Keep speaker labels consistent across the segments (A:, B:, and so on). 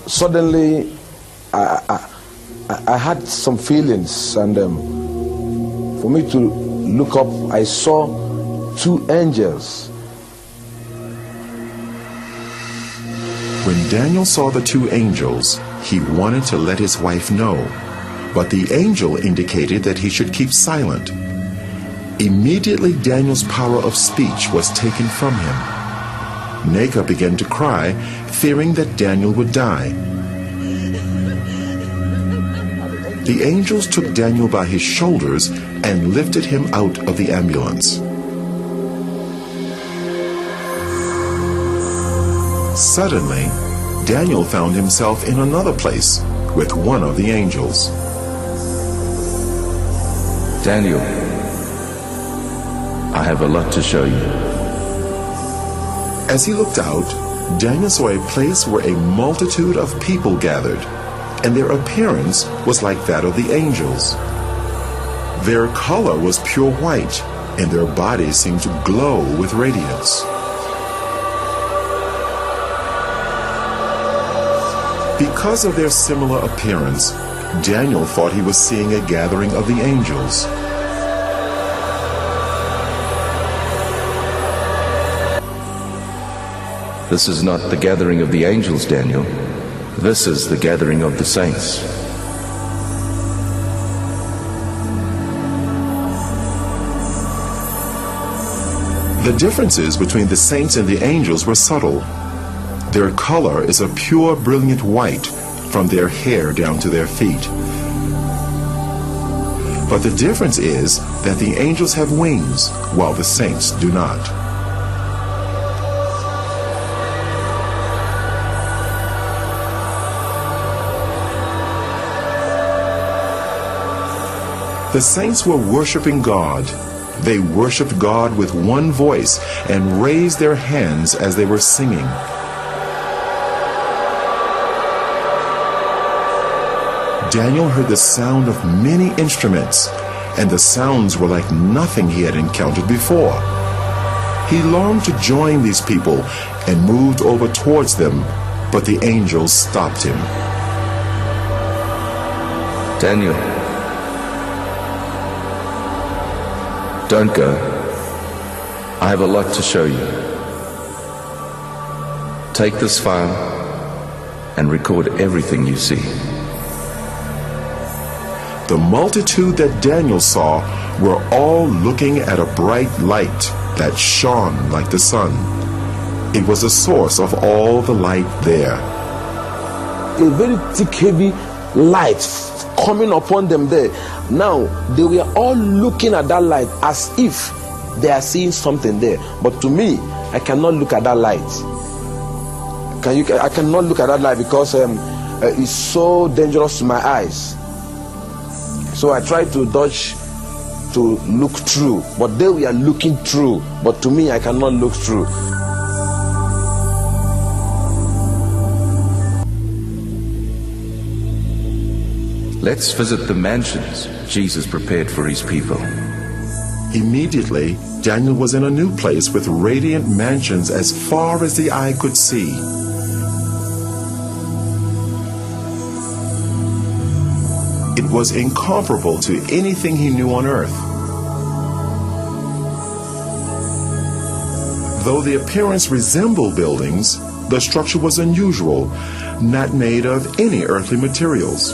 A: Suddenly, I had some feelings, and for me to look up, I saw two angels.
B: When Daniel saw the two angels, he wanted to let his wife know, but the angel indicated that he should keep silent. Immediately, Daniel's power of speech was taken from him. Neka began to cry, fearing that Daniel would die. The angels took Daniel by his shoulders and lifted him out of the ambulance. Suddenly, Daniel found himself in another place with one of the angels.
C: Daniel, I have a lot to show you.
B: As he looked out, Daniel saw a place where a multitude of people gathered, and their appearance was like that of the angels. Their color was pure white, and their bodies seemed to glow with radiance. Because of their similar appearance, Daniel thought he was seeing a gathering of the angels.
C: This is not the gathering of the angels, Daniel. This is the gathering of the saints.
B: The differences between the saints and the angels were subtle. Their color is a pure, brilliant white from their hair down to their feet. But the difference is that the angels have wings, while the saints do not. The saints were worshiping God. They worshiped God with one voice and raised their hands as they were singing. Daniel heard the sound of many instruments, and the sounds were like nothing he had encountered before. He longed to join these people and moved over towards them, but the angels stopped him.
C: Daniel, don't go. I have a lot to show you. Take this file and record everything you see.
B: The multitude that Daniel saw were all looking at a bright light that shone like the sun. It was the source of all the light there.
A: A very thick, heavy light coming upon them there. Now, they were all looking at that light as if they are seeing something there. But to me, I cannot look at that light. I cannot look at that light because it's so dangerous to my eyes. So I tried to dodge to look through, but they were looking through. But to me, I cannot look through.
C: Let's visit the mansions Jesus prepared for his people.
B: Immediately, Daniel was in a new place with radiant mansions as far as the eye could see. It was incomparable to anything he knew on earth. Though the appearance resembled buildings, the structure was unusual, not made of any earthly materials.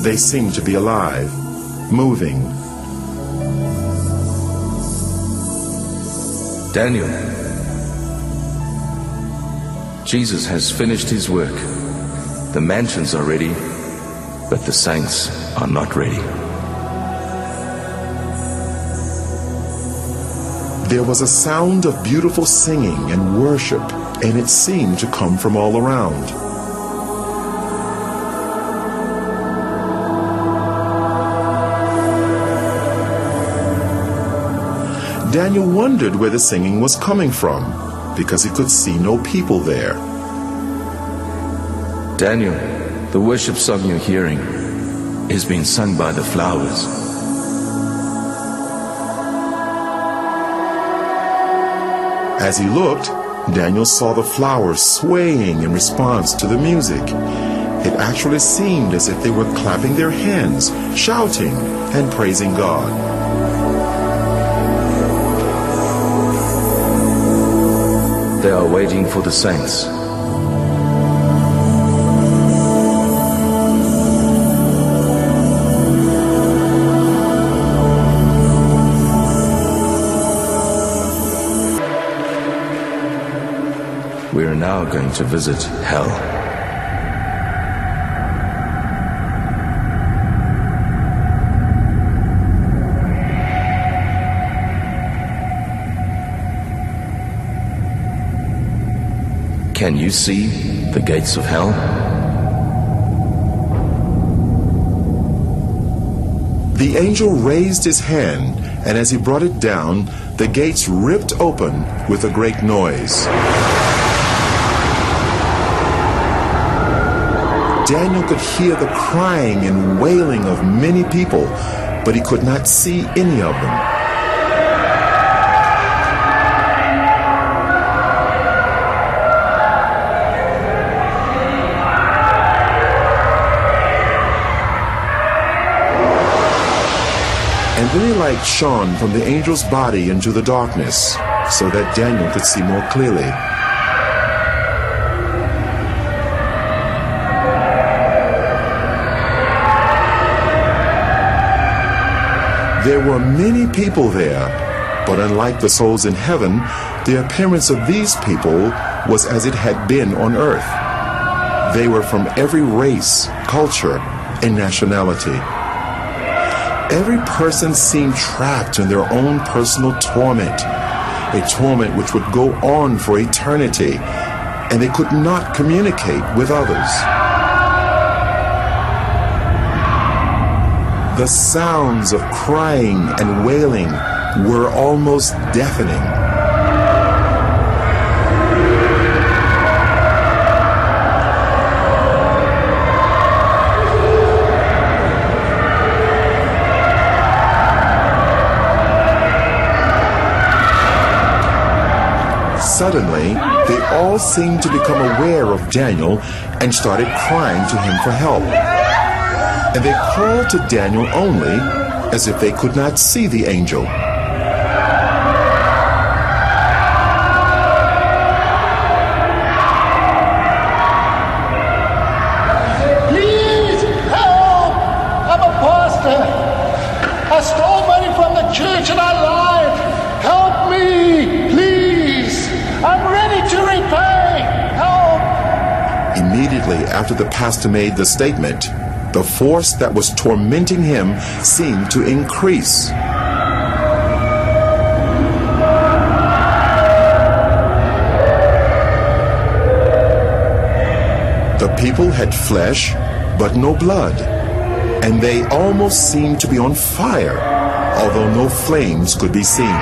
B: They seemed to be alive, moving.
C: Daniel, Jesus has finished his work. The mansions are ready, but the saints are not ready.
B: There was a sound of beautiful singing and worship, and it seemed to come from all around. Daniel wondered where the singing was coming from. because he could see no people there.
C: Daniel, the worship song you're hearing is being sung by the flowers.
B: As he looked, Daniel saw the flowers swaying in response to the music. It actually seemed as if they were clapping their hands, shouting, and praising God.
C: They are waiting for the saints. We are now going to visit hell. Can you see the gates of hell?
B: The angel raised his hand, and as he brought it down, the gates ripped open with a great noise. Daniel could hear the crying and wailing of many people, but he could not see any of them. And then a light shone from the angel's body into the darkness, so that Daniel could see more clearly. There were many people there, but unlike the souls in heaven, the appearance of these people was as it had been on earth. They were from every race, culture, and nationality. Every person seemed trapped in their own personal torment, a torment which would go on for eternity, and they could not communicate with others. The sounds of crying and wailing were almost deafening. Suddenly, they all seemed to become aware of Daniel and started crying to him for help. And they called to Daniel only as if they could not see the angel.
D: Please help! I'm a pastor. I stole money from the church and I lied. Help me, please. I'm ready to repay. Help!
B: Immediately after the pastor made the statement, the force that was tormenting him seemed to increase. The people had flesh, but no blood, and they almost seemed to be on fire, although no flames could be seen.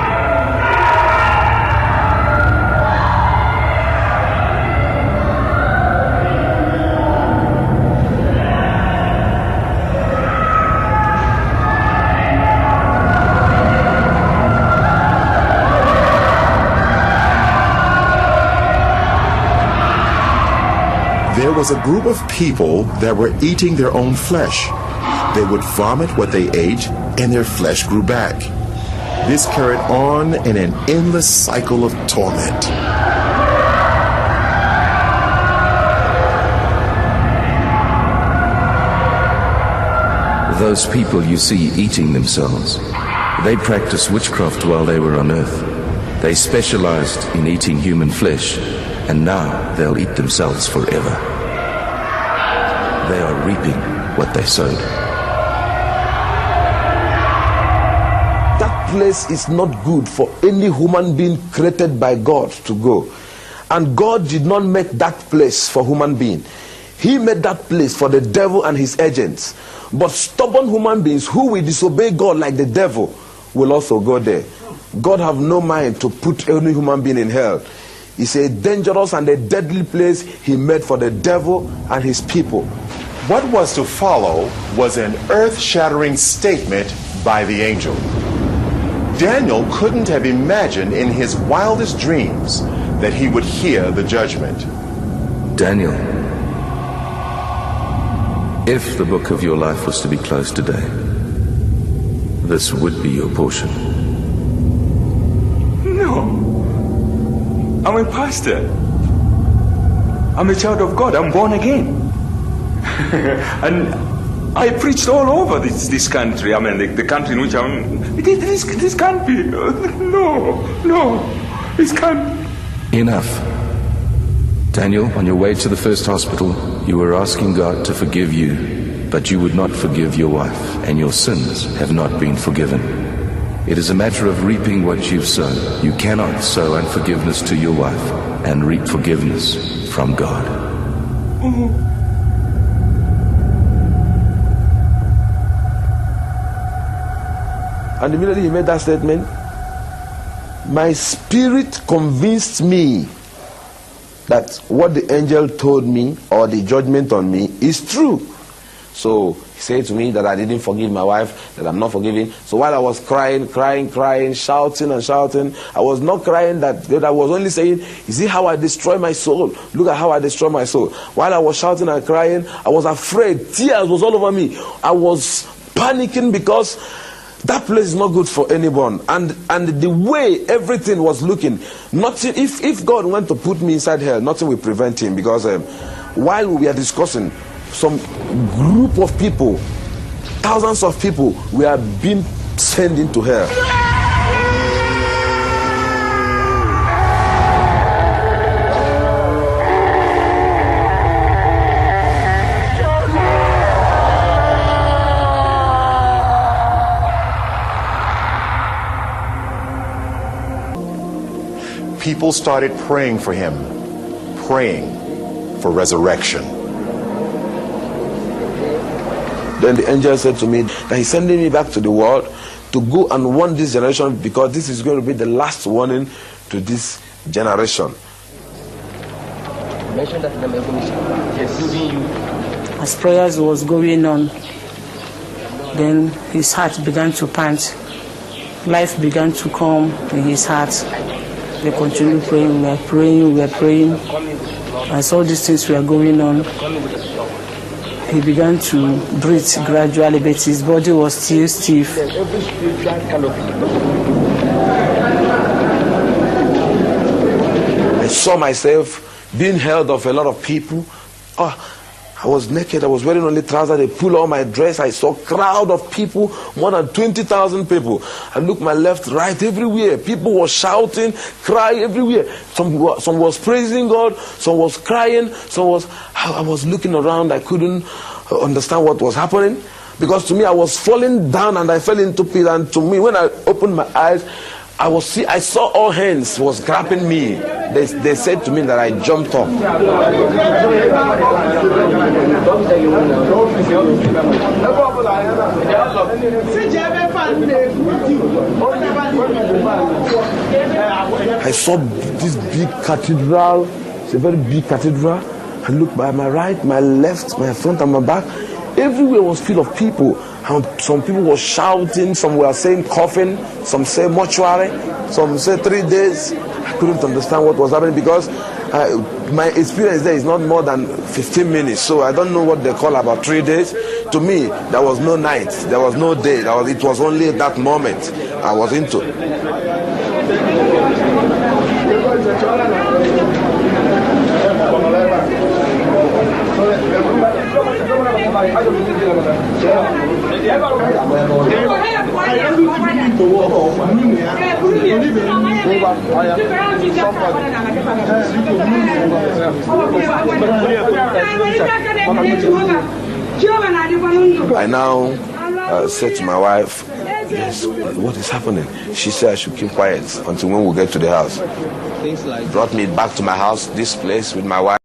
B: There was a group of people that were eating their own flesh. They would vomit what they ate, and their flesh grew back. This carried on in an endless cycle of torment.
C: Those people you see eating themselves, they practiced witchcraft while they were on earth. They specialized in eating human flesh, and now they'll eat themselves forever. They are reaping what they sowed.
A: That place is not good for any human being created by God to go. And God did not make that place for human being. He made that place for the devil and his agents. But stubborn human beings who will disobey God like the devil will also go there. God have no mind to put any human being in hell. It's a dangerous and a deadly place he made for the devil and his people.
B: What was to follow was an earth-shattering statement by the angel. Daniel couldn't have imagined in his wildest dreams that he would hear the judgment.
C: Daniel, if the book of your life was to be closed today, this would be your portion.
E: No. I'm a pastor. I'm a child of God. I'm born again. And I preached all over this country. I mean, the country in which I'm... This can't be. No. This can't.
C: Enough. Daniel, on your way to the first hospital, you were asking God to forgive you, but you would not forgive your wife, and your sins have not been forgiven. It is a matter of reaping what you've sown. You cannot sow unforgiveness to your wife and reap forgiveness from God.
A: And immediately he made that statement, my spirit convinced me that what the angel told me, or the judgment on me, is true. So he said to me that I didn't forgive my wife, that I'm not forgiving. So while I was crying, shouting, I was not crying that I was only saying, you see how I destroy my soul? Look at how I destroy my soul. While I was shouting and crying, I was afraid. Tears was all over me. I was panicking because that place is not good for anyone. And the way everything was looking, nothing. If God went to put me inside hell, nothing will prevent him. Because while we were discussing, some group of people, thousands of people, were being sent into hell.
B: People started praying for him, praying for resurrection.
A: Then the angel said to me that he's sending me back to the world to go and warn this generation, because this is going to be the last warning to this generation.
F: As prayers was going on, then his heart began to pant. Life began to come in his heart. We continued praying, we were praying. As all these things were going on, he began to breathe gradually, but his body was still stiff.
A: I saw myself being held of a lot of people. I was naked, I was wearing only trousers, they pulled all my dress. I saw a crowd of people, more than 20,000 people. I looked my left, right, everywhere. People were shouting, crying everywhere. Some was praising God, some was crying, I was looking around, I couldn't understand what was happening. Because to me, I was falling down and I fell into pit. And to me, when I opened my eyes, I saw all hands was grabbing me. They said to me that I jumped up. I saw this big cathedral. It's a very big cathedral. I looked by my right, my left, my front and my back. Everywhere was full of people. And some people were shouting, some were saying coffin, some say mortuary, some say 3 days. I couldn't understand what was happening because my experience there is not more than 15 minutes. So I don't know what they call about 3 days. To me, there was no night, there was no day. It was only that moment I was into. I now said to my wife, yes, what is happening? She said I should keep quiet until when we get to the house. Brought me back to my house, this place with my wife.